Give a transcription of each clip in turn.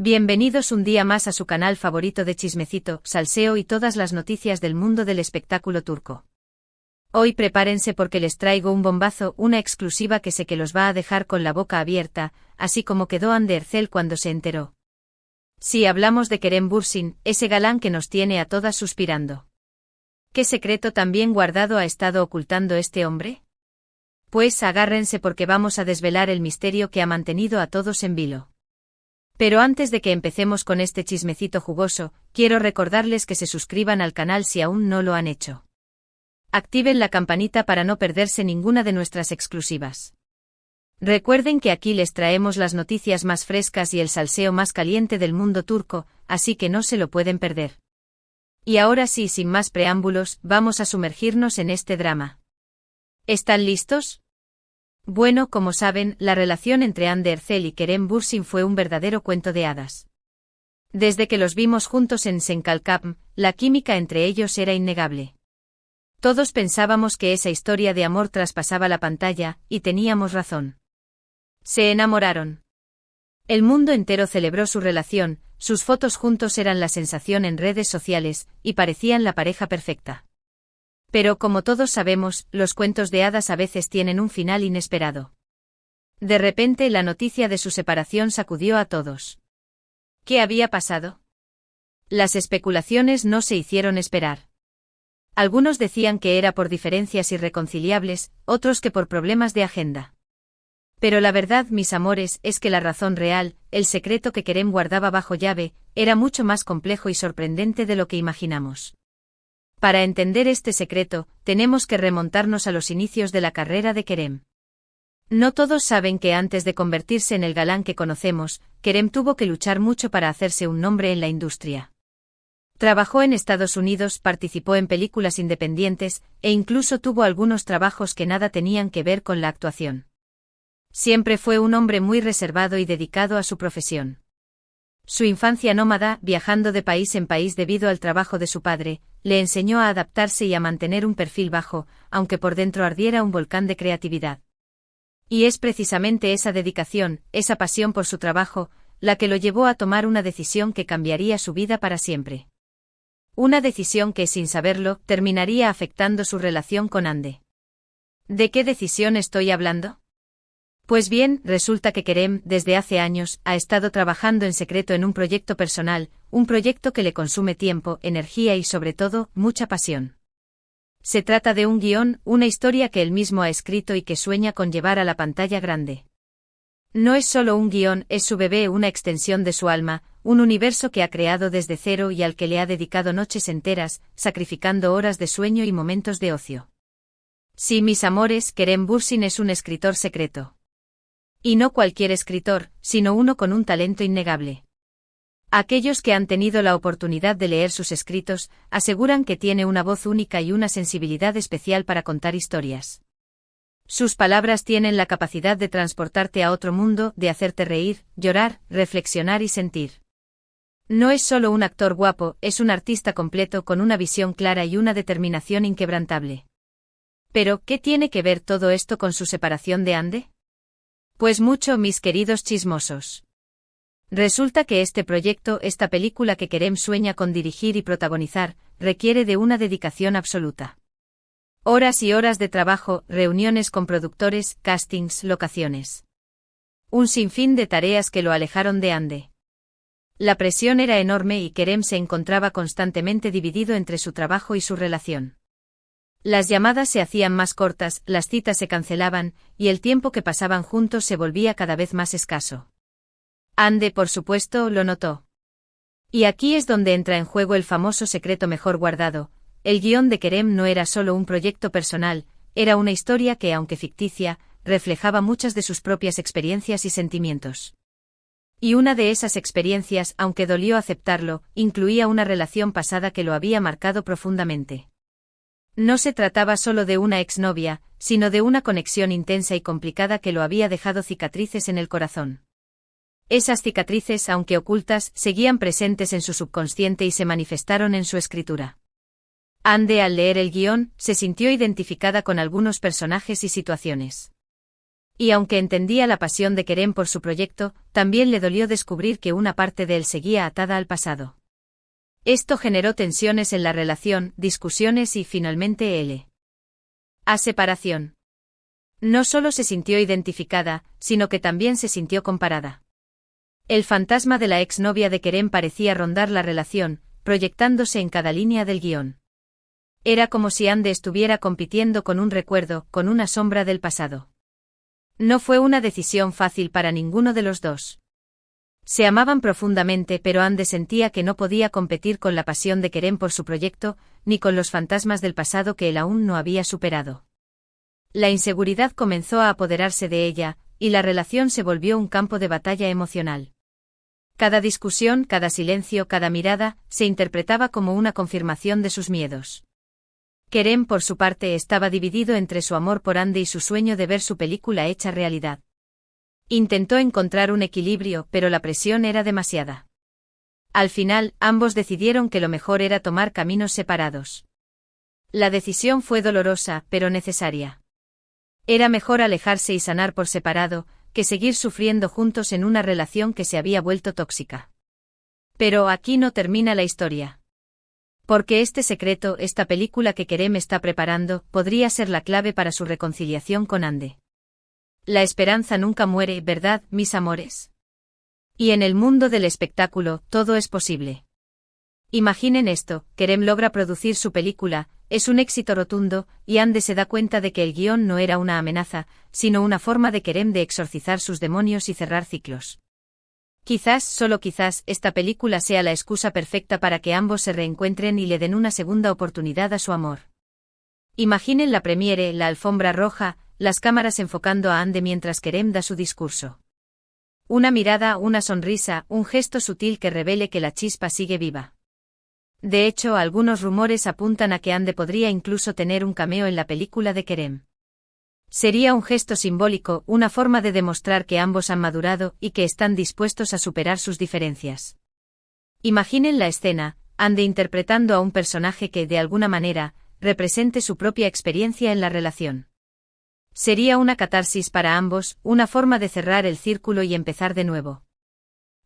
Bienvenidos un día más a su canal favorito de chismecito, salseo y todas las noticias del mundo del espectáculo turco. Hoy prepárense porque les traigo un bombazo, una exclusiva que sé que los va a dejar con la boca abierta, así como quedó Hande Erçel cuando se enteró. Sí, hablamos de Kerem Bürsin, ese galán que nos tiene a todas suspirando. ¿Qué secreto tan bien guardado ha estado ocultando este hombre? Pues agárrense porque vamos a desvelar el misterio que ha mantenido a todos en vilo. Pero antes de que empecemos con este chismecito jugoso, quiero recordarles que se suscriban al canal si aún no lo han hecho. Activen la campanita para no perderse ninguna de nuestras exclusivas. Recuerden que aquí les traemos las noticias más frescas y el salseo más caliente del mundo turco, así que no se lo pueden perder. Y ahora sí, sin más preámbulos, vamos a sumergirnos en este drama. ¿Están listos? Bueno, como saben, la relación entre Hande Erçel y Kerem Bürsin fue un verdadero cuento de hadas. Desde que los vimos juntos en Senkalkam, la química entre ellos era innegable. Todos pensábamos que esa historia de amor traspasaba la pantalla, y teníamos razón. Se enamoraron. El mundo entero celebró su relación, sus fotos juntos eran la sensación en redes sociales, y parecían la pareja perfecta. Pero como todos sabemos, los cuentos de hadas a veces tienen un final inesperado. De repente la noticia de su separación sacudió a todos. ¿Qué había pasado? Las especulaciones no se hicieron esperar. Algunos decían que era por diferencias irreconciliables, otros que por problemas de agenda. Pero la verdad, mis amores, es que la razón real, el secreto que Kerem guardaba bajo llave, era mucho más complejo y sorprendente de lo que imaginamos. Para entender este secreto, tenemos que remontarnos a los inicios de la carrera de Kerem. No todos saben que antes de convertirse en el galán que conocemos, Kerem tuvo que luchar mucho para hacerse un nombre en la industria. Trabajó en Estados Unidos, participó en películas independientes, e incluso tuvo algunos trabajos que nada tenían que ver con la actuación. Siempre fue un hombre muy reservado y dedicado a su profesión. Su infancia nómada, viajando de país en país debido al trabajo de su padre, le enseñó a adaptarse y a mantener un perfil bajo, aunque por dentro ardiera un volcán de creatividad. Y es precisamente esa dedicación, esa pasión por su trabajo, la que lo llevó a tomar una decisión que cambiaría su vida para siempre. Una decisión que, sin saberlo, terminaría afectando su relación con Hande. ¿De qué decisión estoy hablando? Pues bien, resulta que Kerem, desde hace años, ha estado trabajando en secreto en un proyecto personal, un proyecto que le consume tiempo, energía y sobre todo, mucha pasión. Se trata de un guión, una historia que él mismo ha escrito y que sueña con llevar a la pantalla grande. No es solo un guión, es su bebé, una extensión de su alma, un universo que ha creado desde cero y al que le ha dedicado noches enteras, sacrificando horas de sueño y momentos de ocio. Sí, mis amores, Kerem Bürsin es un escritor secreto. Y no cualquier escritor, sino uno con un talento innegable. Aquellos que han tenido la oportunidad de leer sus escritos, aseguran que tiene una voz única y una sensibilidad especial para contar historias. Sus palabras tienen la capacidad de transportarte a otro mundo, de hacerte reír, llorar, reflexionar y sentir. No es solo un actor guapo, es un artista completo con una visión clara y una determinación inquebrantable. Pero, ¿qué tiene que ver todo esto con su separación de Hande? Pues mucho, mis queridos chismosos. Resulta que este proyecto, esta película que Kerem sueña con dirigir y protagonizar, requiere de una dedicación absoluta. Horas y horas de trabajo, reuniones con productores, castings, locaciones. Un sinfín de tareas que lo alejaron de Hande. La presión era enorme y Kerem se encontraba constantemente dividido entre su trabajo y su relación. Las llamadas se hacían más cortas, las citas se cancelaban, y el tiempo que pasaban juntos se volvía cada vez más escaso. Hande, por supuesto, lo notó. Y aquí es donde entra en juego el famoso secreto mejor guardado. El guión de Kerem no era solo un proyecto personal, era una historia que, aunque ficticia, reflejaba muchas de sus propias experiencias y sentimientos. Y una de esas experiencias, aunque dolió aceptarlo, incluía una relación pasada que lo había marcado profundamente. No se trataba solo de una exnovia, sino de una conexión intensa y complicada que lo había dejado cicatrices en el corazón. Esas cicatrices, aunque ocultas, seguían presentes en su subconsciente y se manifestaron en su escritura. Hande, al leer el guión, se sintió identificada con algunos personajes y situaciones. Y aunque entendía la pasión de Kerem por su proyecto, también le dolió descubrir que una parte de él seguía atada al pasado. Esto generó tensiones en la relación, discusiones y, finalmente, a separación. No solo se sintió identificada, sino que también se sintió comparada. El fantasma de la exnovia de Kerem parecía rondar la relación, proyectándose en cada línea del guión. Era como si Ande estuviera compitiendo con un recuerdo, con una sombra del pasado. No fue una decisión fácil para ninguno de los dos. Se amaban profundamente, pero Ande sentía que no podía competir con la pasión de Kerem por su proyecto, ni con los fantasmas del pasado que él aún no había superado. La inseguridad comenzó a apoderarse de ella, y la relación se volvió un campo de batalla emocional. Cada discusión, cada silencio, cada mirada, se interpretaba como una confirmación de sus miedos. Kerem, por su parte, estaba dividido entre su amor por Ande y su sueño de ver su película hecha realidad. Intentó encontrar un equilibrio, pero la presión era demasiada. Al final, ambos decidieron que lo mejor era tomar caminos separados. La decisión fue dolorosa, pero necesaria. Era mejor alejarse y sanar por separado, que seguir sufriendo juntos en una relación que se había vuelto tóxica. Pero aquí no termina la historia. Porque este secreto, esta película que Kerem está preparando, podría ser la clave para su reconciliación con Ande. La esperanza nunca muere, ¿verdad, mis amores? Y en el mundo del espectáculo, todo es posible. Imaginen esto, Kerem logra producir su película, es un éxito rotundo, y Ande se da cuenta de que el guión no era una amenaza, sino una forma de Kerem de exorcizar sus demonios y cerrar ciclos. Quizás, solo quizás, esta película sea la excusa perfecta para que ambos se reencuentren y le den una segunda oportunidad a su amor. Imaginen la premiere, la alfombra roja, las cámaras enfocando a Ande mientras Kerem da su discurso. Una mirada, una sonrisa, un gesto sutil que revele que la chispa sigue viva. De hecho, algunos rumores apuntan a que Ande podría incluso tener un cameo en la película de Kerem. Sería un gesto simbólico, una forma de demostrar que ambos han madurado y que están dispuestos a superar sus diferencias. Imaginen la escena, Ande interpretando a un personaje que, de alguna manera, represente su propia experiencia en la relación. Sería una catarsis para ambos, una forma de cerrar el círculo y empezar de nuevo.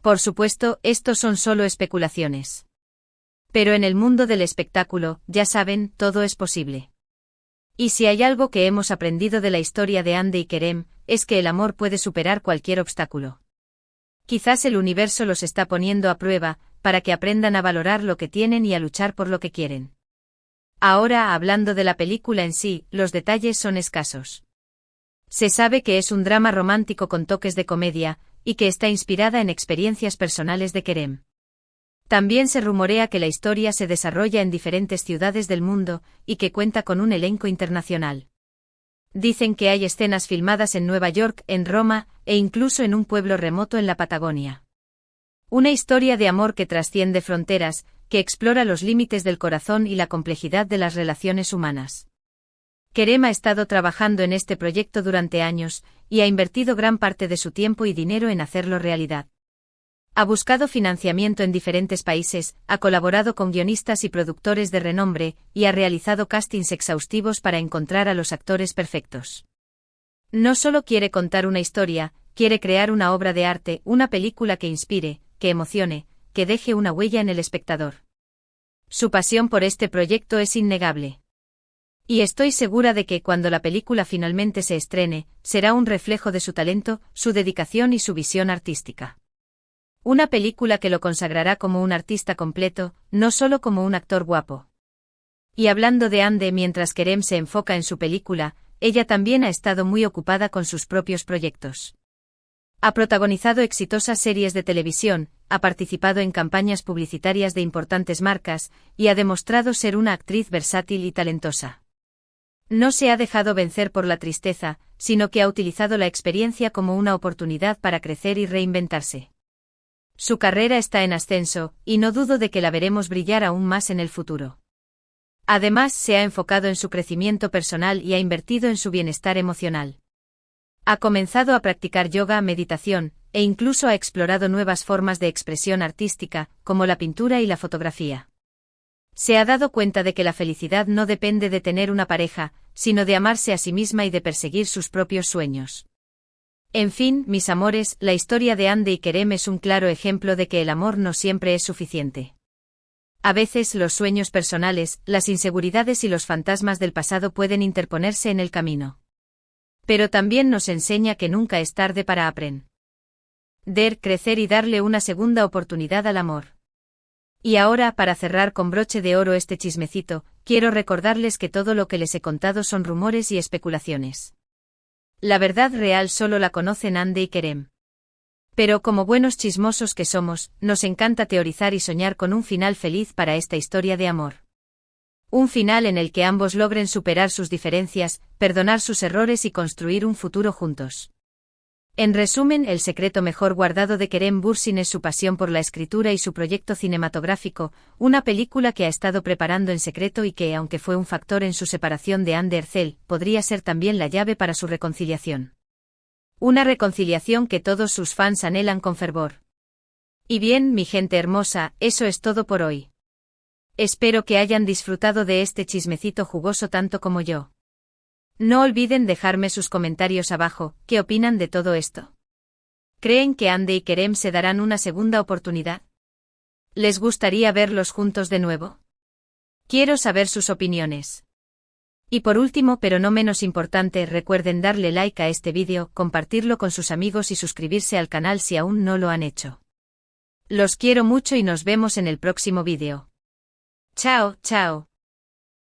Por supuesto, estos son solo especulaciones. Pero en el mundo del espectáculo, ya saben, todo es posible. Y si hay algo que hemos aprendido de la historia de Ande y Kerem, es que el amor puede superar cualquier obstáculo. Quizás el universo los está poniendo a prueba, para que aprendan a valorar lo que tienen y a luchar por lo que quieren. Ahora, hablando de la película en sí, los detalles son escasos. Se sabe que es un drama romántico con toques de comedia, y que está inspirada en experiencias personales de Kerem. También se rumorea que la historia se desarrolla en diferentes ciudades del mundo, y que cuenta con un elenco internacional. Dicen que hay escenas filmadas en Nueva York, en Roma, e incluso en un pueblo remoto en la Patagonia. Una historia de amor que trasciende fronteras, que explora los límites del corazón y la complejidad de las relaciones humanas. Kerem ha estado trabajando en este proyecto durante años, y ha invertido gran parte de su tiempo y dinero en hacerlo realidad. Ha buscado financiamiento en diferentes países, ha colaborado con guionistas y productores de renombre, y ha realizado castings exhaustivos para encontrar a los actores perfectos. No solo quiere contar una historia, quiere crear una obra de arte, una película que inspire, que emocione, que deje una huella en el espectador. Su pasión por este proyecto es innegable. Y estoy segura de que cuando la película finalmente se estrene, será un reflejo de su talento, su dedicación y su visión artística. Una película que lo consagrará como un artista completo, no solo como un actor guapo. Y hablando de Ande, mientras Kerem se enfoca en su película, ella también ha estado muy ocupada con sus propios proyectos. Ha protagonizado exitosas series de televisión, ha participado en campañas publicitarias de importantes marcas, y ha demostrado ser una actriz versátil y talentosa. No se ha dejado vencer por la tristeza, sino que ha utilizado la experiencia como una oportunidad para crecer y reinventarse. Su carrera está en ascenso, y no dudo de que la veremos brillar aún más en el futuro. Además, se ha enfocado en su crecimiento personal y ha invertido en su bienestar emocional. Ha comenzado a practicar yoga, meditación, e incluso ha explorado nuevas formas de expresión artística, como la pintura y la fotografía. Se ha dado cuenta de que la felicidad no depende de tener una pareja, sino de amarse a sí misma y de perseguir sus propios sueños. En fin, mis amores, la historia de Hande y Kerem es un claro ejemplo de que el amor no siempre es suficiente. A veces los sueños personales, las inseguridades y los fantasmas del pasado pueden interponerse en el camino. Pero también nos enseña que nunca es tarde para aprender, crecer y darle una segunda oportunidad al amor. Y ahora, para cerrar con broche de oro este chismecito, quiero recordarles que todo lo que les he contado son rumores y especulaciones. La verdad real solo la conocen Hande y Kerem. Pero como buenos chismosos que somos, nos encanta teorizar y soñar con un final feliz para esta historia de amor. Un final en el que ambos logren superar sus diferencias, perdonar sus errores y construir un futuro juntos. En resumen, el secreto mejor guardado de Kerem Bürsin es su pasión por la escritura y su proyecto cinematográfico, una película que ha estado preparando en secreto y que, aunque fue un factor en su separación de Hande Erçel, podría ser también la llave para su reconciliación. Una reconciliación que todos sus fans anhelan con fervor. Y bien, mi gente hermosa, eso es todo por hoy. Espero que hayan disfrutado de este chismecito jugoso tanto como yo. No olviden dejarme sus comentarios abajo, ¿qué opinan de todo esto? ¿Creen que Hande y Kerem se darán una segunda oportunidad? ¿Les gustaría verlos juntos de nuevo? Quiero saber sus opiniones. Y por último, pero no menos importante, recuerden darle like a este vídeo, compartirlo con sus amigos y suscribirse al canal si aún no lo han hecho. Los quiero mucho y nos vemos en el próximo vídeo. Chao, chao.